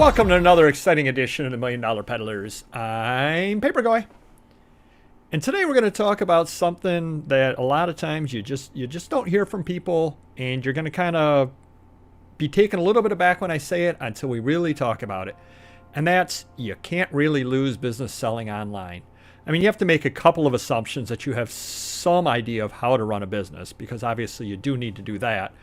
Welcome to another exciting edition of the Million Dollar Peddlers. I'm Papergoy. And today we're going to talk about something that a lot of times you just don't hear from people, and you're going to kind of be taken a little bit aback when I say it until we really talk about it. And that's, you can't really lose business selling online. I mean, you have to make a couple of assumptions that you have some idea of how to run a business, because obviously you do need to do that.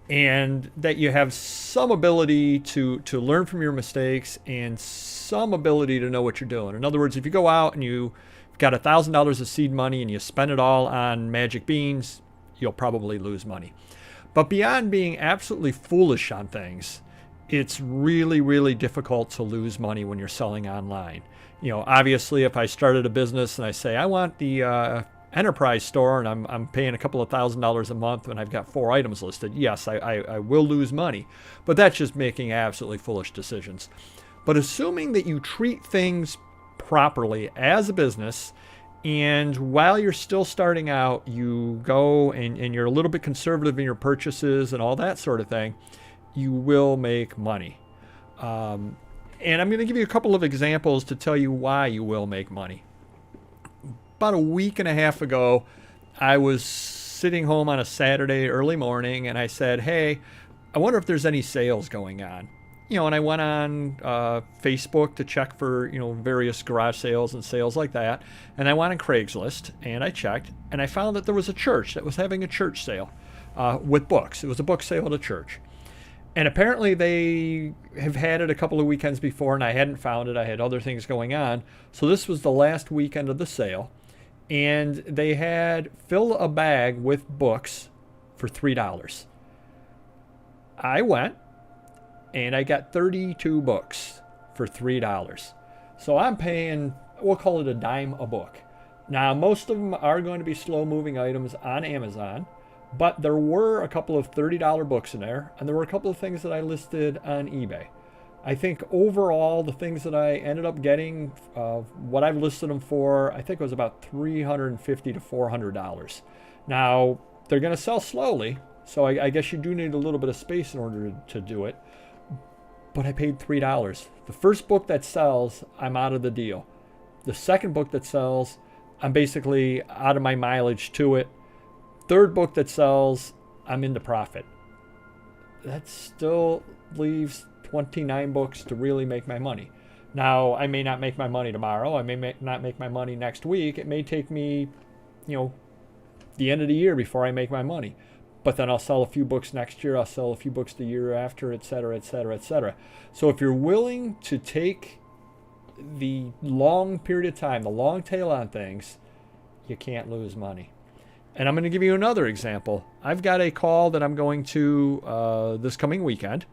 And that you have some ability to learn from your mistakes and some ability to know what you're doing. In other words, if you go out and you've got $1,000 of seed money and you spend it all on magic beans, you'll probably lose money. But beyond being absolutely foolish on things, it's really, really difficult to lose money when you're selling online. You know, obviously, if I started a business and I say, I want the enterprise store and I'm paying a couple of $1,000s a month and I've got 4 items listed, yes, I will lose money. But that's just making absolutely foolish decisions. But assuming that you treat things properly as a business, and while you're still starting out, you go and you're a little bit conservative in your purchases and all that sort of thing, you will make money. And I'm going to give you a couple of examples to tell you why you will make money. About a week and a half ago, I was sitting home on a Saturday early morning, and I said, hey, I wonder if there's any sales going on. You know, and I went on Facebook to check for, various garage sales and sales like that. And I went on Craigslist, and I checked, and I found that there was a church that was having a church sale with books. It was a book sale at a church. And apparently they have had it a couple of weekends before, and I hadn't found it. I had other things going on. So this was the last weekend of the sale. And they had fill a bag with books for $3. I went and I got 32 books for $3. So I'm paying, we'll call it a dime a book. Now, most of them are going to be slow moving items on Amazon, but there were a couple of $30 books in there, and there were a couple of things that I listed on eBay. I think overall, the things that I ended up getting, what I've listed them for, I think it was about $350 to $400. Now, they're going to sell slowly, so I guess you do need a little bit of space in order to do it. But I paid $3. The first book that sells, I'm out of the deal. The second book that sells, I'm basically out of my mileage to it. Third book that sells, I'm into profit. That still leaves 29 books to really make my money. Now, I may not make my money tomorrow. I may not make my money next week. It may take me, the end of the year before I make my money. But then I'll sell a few books next year. I'll sell a few books the year after, et cetera, et cetera, et cetera. So if you're willing to take the long period of time, the long tail on things, you can't lose money. And I'm going to give you another example. I've got a call that I'm going to this coming weekend.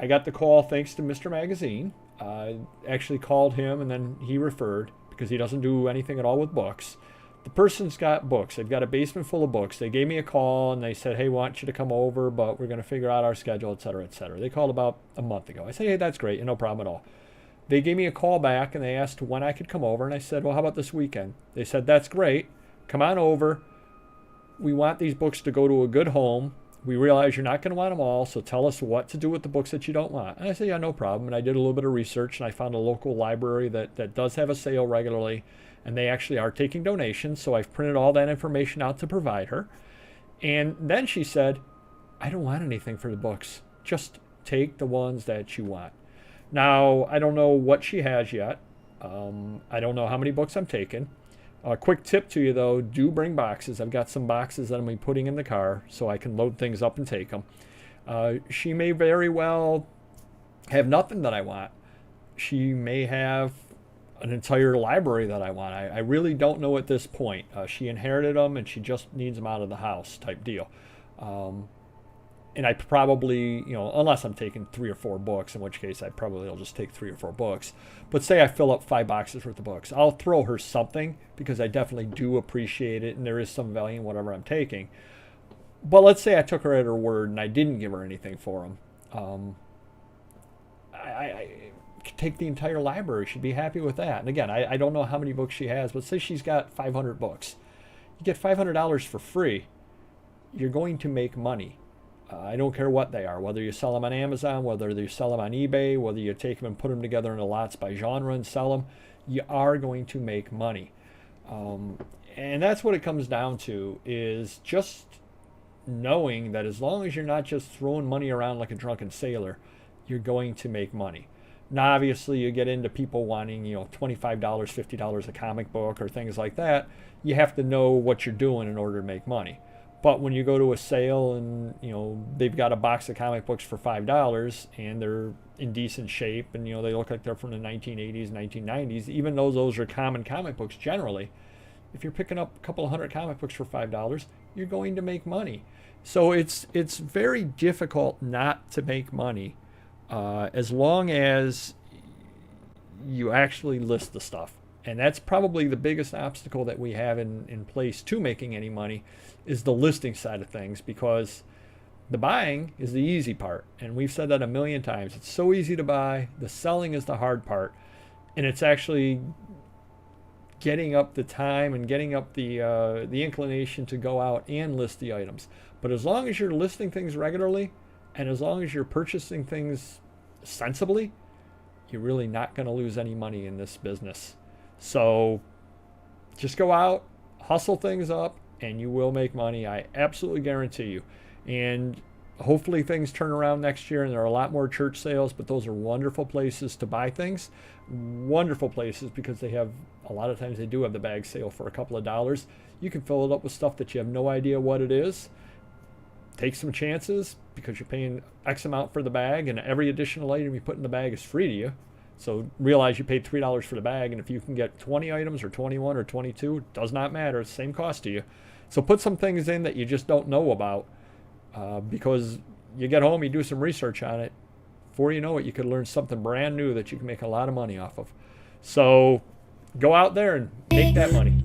I got the call thanks to Mr. Magazine. I actually called him, and then he referred, because he doesn't do anything at all with books. The person's got books. They've got a basement full of books. They gave me a call, and they said, hey, want you to come over, but we're going to figure out our schedule, et cetera, et cetera. They called about a month ago. I said, hey, that's great. No problem at all. They gave me a call back, and they asked when I could come over, and I said, well, how about this weekend? They said, that's great. Come on over. We want these books to go to a good home. We realize you're not going to want them all, so tell us what to do with the books that you don't want. And I said, yeah, no problem. And I did a little bit of research, and I found a local library that does have a sale regularly, and they actually are taking donations, so I've printed all that information out to provide her. And then she said, I don't want anything for the books. Just take the ones that you want. Now, I don't know what she has yet. I don't know how many books I'm taking. A quick tip to you, though, do bring boxes. I've got some boxes that I'm going to be putting in the car so I can load things up and take them. She may very well have nothing that I want. She may have an entire library that I want. I really don't know at this point. She inherited them, and she just needs them out of the house type deal. And I probably, unless I'm taking 3 or 4 books, in which case I probably will just take 3 or 4 books. But say I fill up 5 boxes worth of books. I'll throw her something because I definitely do appreciate it, and there is some value in whatever I'm taking. But let's say I took her at her word and I didn't give her anything for them. I could take the entire library. She'd be happy with that. And again, I don't know how many books she has, but say she's got 500 books. You get $500 for free. You're going to make money. I don't care what they are, whether you sell them on Amazon, whether you sell them on eBay, whether you take them and put them together into lots by genre and sell them, you are going to make money. And that's what it comes down to, is just knowing that as long as you're not just throwing money around like a drunken sailor, you're going to make money. Now, obviously, you get into people wanting, $25, $50 a comic book or things like that. You have to know what you're doing in order to make money. But when you go to a sale and, they've got a box of comic books for $5 and they're in decent shape and, they look like they're from the 1980s, 1990s, even though those are common comic books generally, if you're picking up a couple of hundred comic books for $5, you're going to make money. So it's very difficult not to make money as long as you actually list the stuff. And that's probably the biggest obstacle that we have in place to making any money, is the listing side of things, because the buying is the easy part. And we've said that a million times. It's so easy to buy. The selling is the hard part. And it's actually getting up the time and getting up the inclination to go out and list the items. But as long as you're listing things regularly, and as long as you're purchasing things sensibly, you're really not going to lose any money in this business. So just go out, hustle things up, and you will make money. I absolutely guarantee you. And hopefully things turn around next year and there are a lot more church sales, but those are wonderful places to buy things. Wonderful places, because they have, a lot of times they do have the bag sale for a couple of dollars. You can fill it up with stuff that you have no idea what it is. Take some chances, because you're paying X amount for the bag, and every additional item you put in the bag is free to you. So realize you paid $3 for the bag, and if you can get 20 items or 21 or 22, it does not matter. It's the same cost to you. So put some things in that you just don't know about, because you get home, you do some research on it. Before you know it, you could learn something brand new that you can make a lot of money off of. So go out there and make that money.